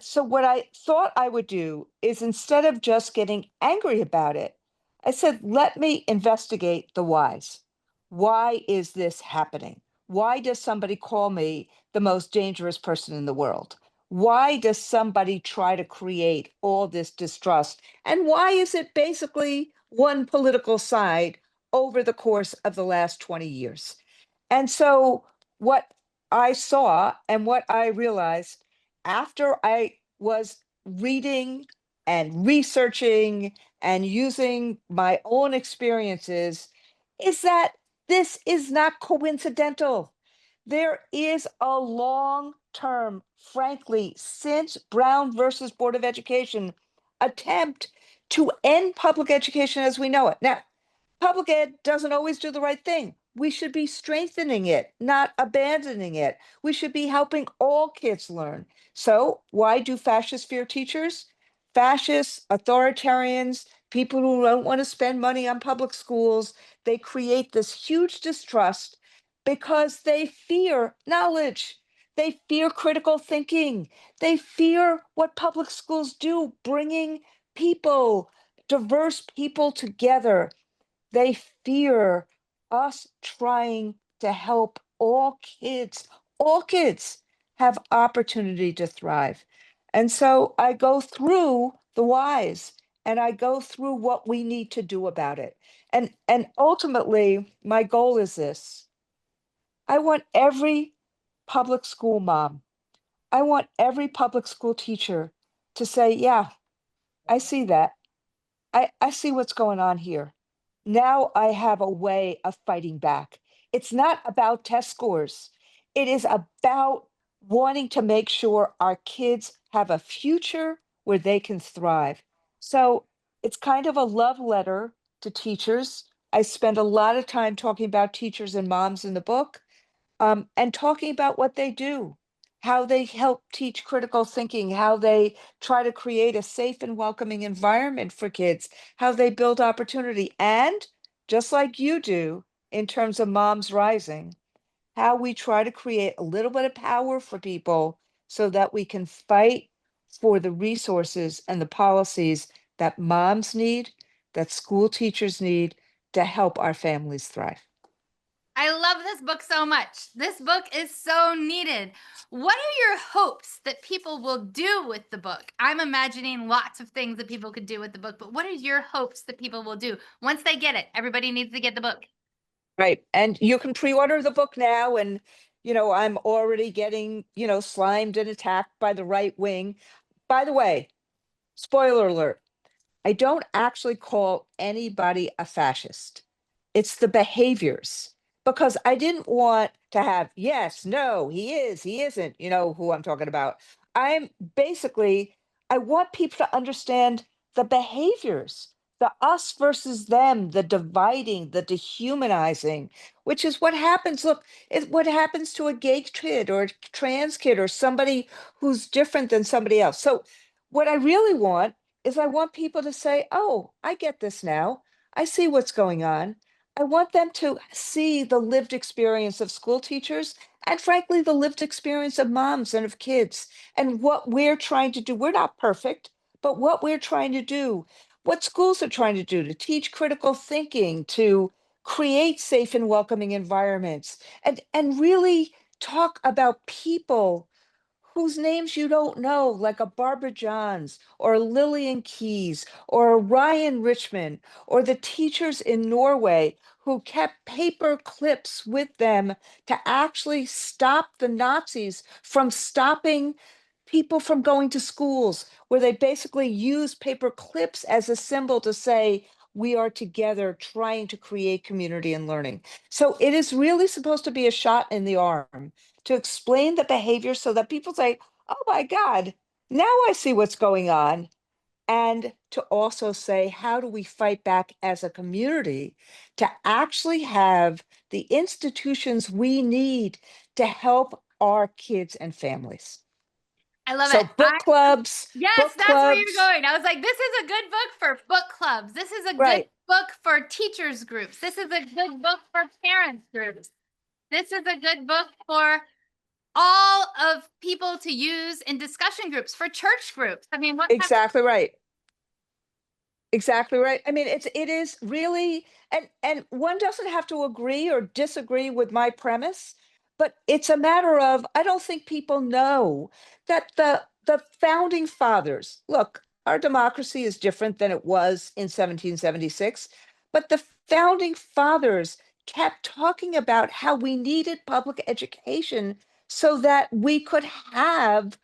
so what I thought I would do is, instead of just getting angry about it, I said, let me investigate the whys. Why is this happening? Why does somebody call me the most dangerous person in the world? Why does somebody try to create all this distrust? And why is it basically one political side over the course of the last 20 years? And so, what I saw and what I realized after I was reading and researching and using my own experiences is that this is not coincidental. There is a long term, frankly, since Brown versus Board of Education attempt to end public education as we know it. Now, public ed doesn't always do the right thing. We should be strengthening it, not abandoning it. We should be helping all kids learn. So, why do fascists fear teachers? Fascists, authoritarians, people who don't want to spend money on public schools, they create this huge distrust because they fear knowledge. They fear critical thinking. They fear what public schools do, bringing people, diverse people together. They fear us trying to help all kids have opportunity to thrive. And so I go through the whys and I go through what we need to do about it. And ultimately, my goal is this. I want every public school mom, I want every public school teacher to say, yeah, I see that. I see what's going on here. Now I have a way of fighting back. It's not about test scores. It is about wanting to make sure our kids have a future where they can thrive. So it's kind of a love letter to teachers. I spend a lot of time talking about teachers and moms in the book, and talking about what they do, how they help teach critical thinking, how they try to create a safe and welcoming environment for kids, how they build opportunity, and just like you do in terms of Moms Rising, how we try to create a little bit of power for people so that we can fight for the resources and the policies that moms need, that school teachers need, to help our families thrive. I love this book so much. This book is so needed. What are your hopes that people will do with the book? I'm imagining lots of things that people could do with the book, but what are your hopes that people will do once they get it? Everybody needs to get the book. Right. And you can pre-order the book now. And, I'm already getting, slimed and attacked by the right wing. By the way, spoiler alert, I don't actually call anybody a fascist. It's the behaviors, because I didn't want to have, yes, no, he is, he isn't, who I'm talking about. I'm basically, I want people to understand the behaviors, the us versus them, the dividing, the dehumanizing, which is what happens. Look, what happens to a gay kid or a trans kid or somebody who's different than somebody else. So, what I really want is I want people to say, oh, I get this now. I see what's going on. I want them to see the lived experience of school teachers and, frankly, the lived experience of moms and of kids and what we're trying to do. We're not perfect, but what we're trying to do, what schools are trying to do to teach critical thinking, to create safe and welcoming environments, and really talk about people whose names you don't know, like a Barbara Johns or Lillian Keys or Ryan Richmond, or the teachers in Norway who kept paper clips with them to actually stop the Nazis from stopping people from going to schools, where they basically use paper clips as a symbol to say, we are together trying to create community and learning. So it is really supposed to be a shot in the arm to explain the behavior so that people say, oh my God, now I see what's going on. And to also say, how do we fight back as a community to actually have the institutions we need to help our kids and families? I love So it. book clubs, Yes, book that's where you're clubs, going. I was like, this is a good book for book clubs. This is a good right? book for teachers groups. This is a good book for parents groups. This is a good book for all of people to use in discussion groups, for church groups. I mean, what kind Exactly right. Exactly right. I mean, it is really, and one doesn't have to agree or disagree with my premise, but it's a matter of, I don't think people know that the founding fathers, look, our democracy is different than it was in 1776, but the founding fathers kept talking about how we needed public education so that we could have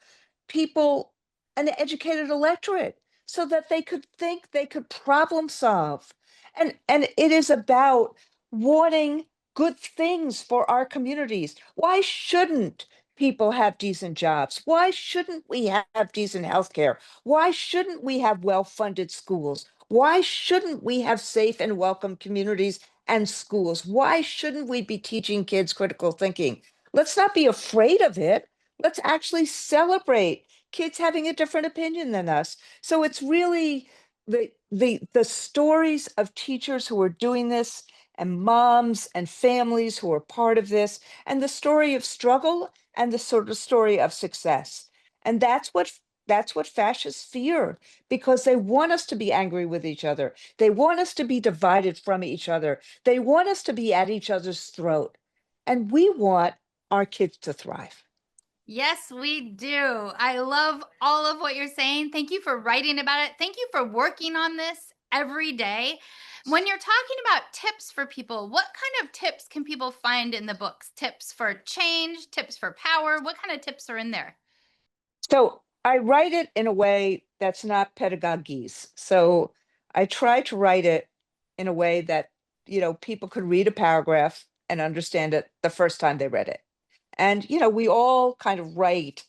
people, an educated electorate, so that they could think, they could problem solve. And it is about wanting good things for our communities. Why shouldn't people have decent jobs? Why shouldn't we have decent healthcare? Why shouldn't we have well-funded schools? Why shouldn't we have safe and welcome communities and schools? Why shouldn't we be teaching kids critical thinking? Let's not be afraid of it. Let's actually celebrate kids having a different opinion than us. So it's really the stories of teachers who are doing this, and moms and families who are part of this, and the story of struggle and the sort of story of success. And that's what fascists fear, because they want us to be angry with each other. They want us to be divided from each other. They want us to be at each other's throat. And we want our kids to thrive. Yes, we do. I love all of what you're saying. Thank you for writing about it. Thank you for working on this every day. When you're talking about tips for people, what kind of tips can people find in the books? Tips for change, tips for power? What kind of tips are in there? So I write it in a way that's not pedagogies. So I try to write it in a way that, people could read a paragraph and understand it the first time they read it. And, we all kind of write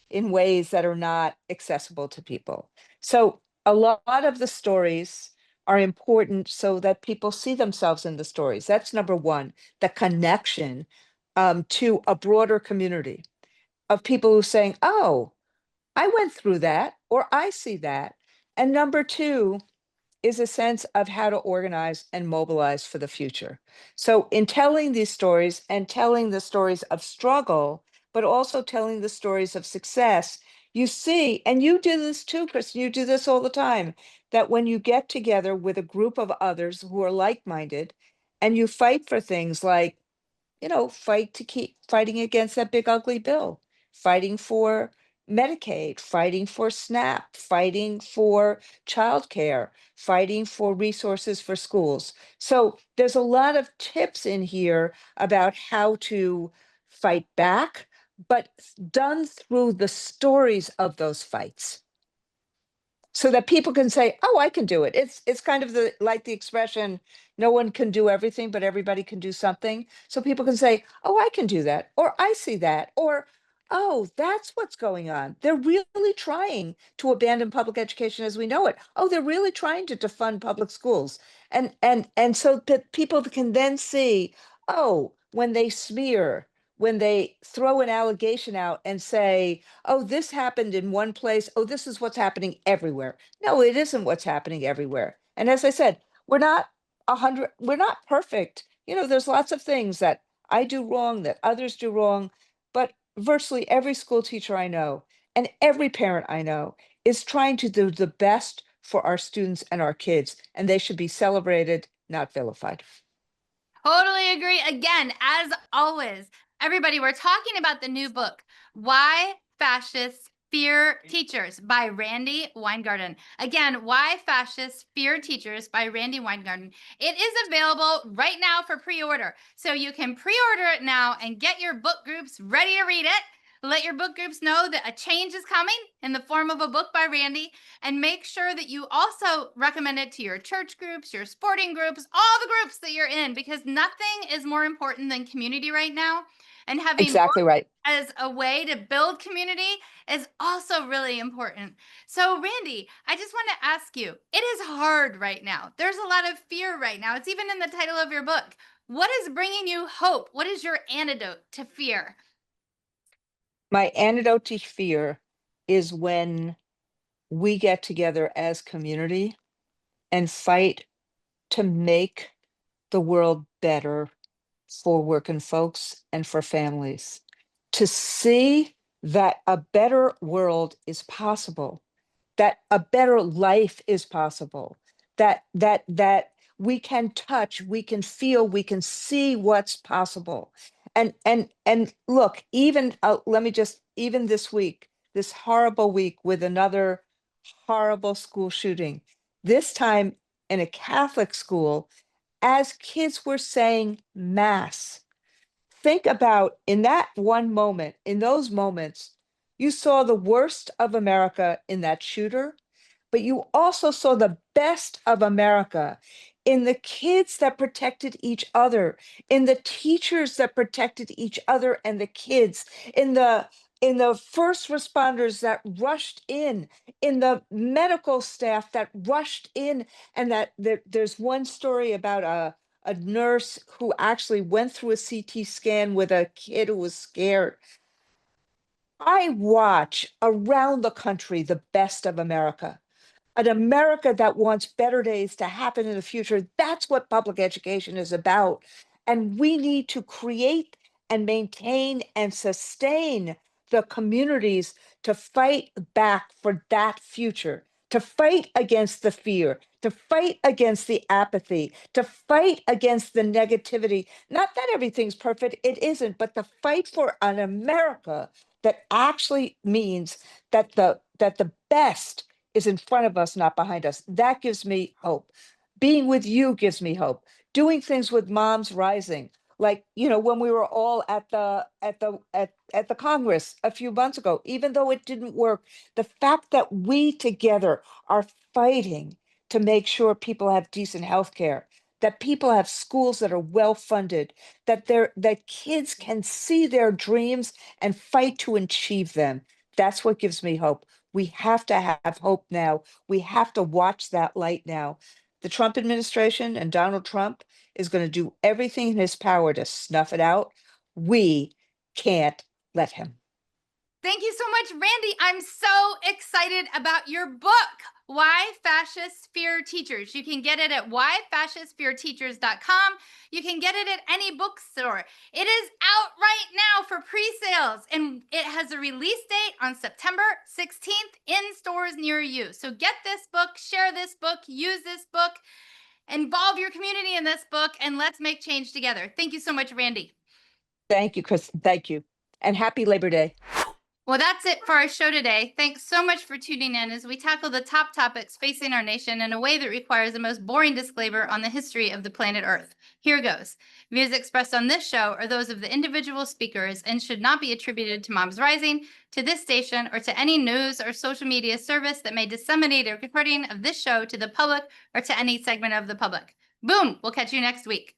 in ways that are not accessible to people. So a lot of the stories are important so that people see themselves in the stories. That's number one, the connection to a broader community of people who are saying, oh, I went through that, or I see that. And number two is a sense of how to organize and mobilize for the future. So, in telling these stories and telling the stories of struggle, but also telling the stories of success, you see, and you do this too, Kristen, you do this all the time, that when you get together with a group of others who are like-minded and you fight for things like, fight to keep fighting against that big ugly bill, fighting for Medicaid, fighting for SNAP, fighting for childcare, fighting for resources for schools. So there's a lot of tips in here about how to fight back, but done through the stories of those fights so that people can say, "Oh, I can do it." It's kind of like the expression, "No one can do everything, but everybody can do something." So people can say, "Oh, I can do that," or "I see that," or "Oh, that's what's going on. They're really trying to abandon public education as we know it. Oh, they're really trying to defund public schools." And so that people can then see, oh, when they smear, when they throw an allegation out and say, oh, this happened in one place. Oh, this is what's happening everywhere. No, it isn't what's happening everywhere. And as I said, we're not perfect. There's lots of things that I do wrong, that others do wrong, but virtually every school teacher I know and every parent I know is trying to do the best for our students and our kids, and they should be celebrated, not vilified. Totally agree. Again, as always, everybody, we're talking about the new book, Why Fascists Fear Teachers by Randi Weingarten. Again, Why Fascists Fear Teachers by Randi Weingarten. It is available right now for pre-order. So you can pre-order it now and get your book groups ready to read it. Let your book groups know that a change is coming in the form of a book by Randi, and make sure that you also recommend it to your church groups, your sporting groups, all the groups that you're in, because nothing is more important than community right now. And having Exactly right. as a way to build community is also really important. So, Randi, I just want to ask you, it is hard right now. There's a lot of fear right now. It's even in the title of your book. What is bringing you hope? What is your antidote to fear? My antidote to fear is when we get together as community and fight to make the world better for working folks and for families. To see that a better world is possible, that a better life is possible, that we can touch, we can feel, we can see what's possible. And look, even let me just, even this week, this horrible week with another horrible school shooting, this time in a Catholic school, as kids were saying mass. Think about in that one moment, in those moments, you saw the worst of America in that shooter, but you also saw the best of America in the kids that protected each other, in the teachers that protected each other and the kids, in the first responders that rushed in the medical staff that rushed in, and there's one story about a nurse who actually went through a CT scan with a kid who was scared. I watch around the country the best of America, an America that wants better days to happen in the future. That's what public education is about. And we need to create and maintain and sustain the communities to fight back for that future, to fight against the fear, to fight against the apathy, to fight against the negativity. Not that everything's perfect, it isn't, but the fight for an America that actually means that the best is in front of us, not behind us. That gives me hope. Being with you gives me hope. Doing things with MomsRising, like when we were all at the Congress a few months ago, even though it didn't work, the fact that we together are fighting to make sure people have decent health care, that people have schools that are well funded, that kids can see their dreams and fight to achieve them. That's what gives me hope. We have to have hope now. We have to watch that light now. The Trump administration and Donald Trump is going to do everything in his power to snuff it out. We can't let him. Thank you so much, Randi. I'm so excited about your book, Why Fascists Fear Teachers. You can get it at whyfascistsfearteachers.com. You can get it at any bookstore. It is out right now for pre-sales, and it has a release date on September 16th in stores near you. So get this book, share this book, use this book, involve your community in this book, and let's make change together. Thank you so much, Randi. Thank you, Kristen. Thank you. And happy Labor Day. Well, that's it for our show today. Thanks so much for tuning in as we tackle the top topics facing our nation in a way that requires the most boring disclaimer on the history of the planet Earth. Here goes. Views expressed on this show are those of the individual speakers and should not be attributed to Moms Rising, to this station, or to any news or social media service that may disseminate a recording of this show to the public or to any segment of the public. Boom! We'll catch you next week.